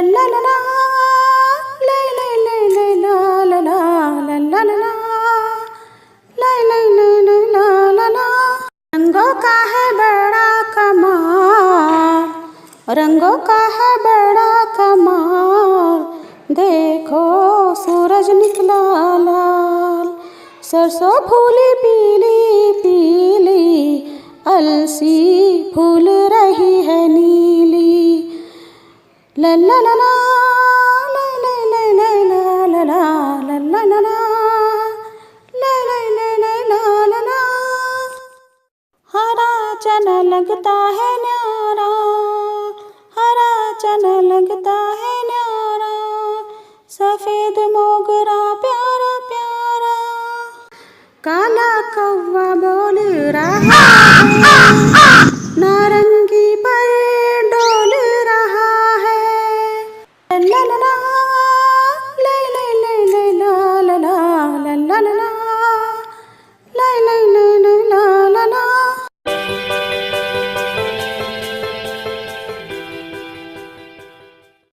ला ला ला ला ला ला ला ला ला ला ला ला ला ला ला ला। रंगों का है बड़ा कमाल, रंगों का है बड़ा कमाल, देखो सूरज निकला लाल, सरसों फूली पीली पीली, अलसी फूल रही है नीली। ला ला ला ला ला ला ला ला ला ला ला ला ला ला ला। हरा चना लगता है न्यारा, हरा चना लगता है न्यारा, सफेद मोगरा प्यारा प्यारा, काला कौवा बोल रहा है, नारंगी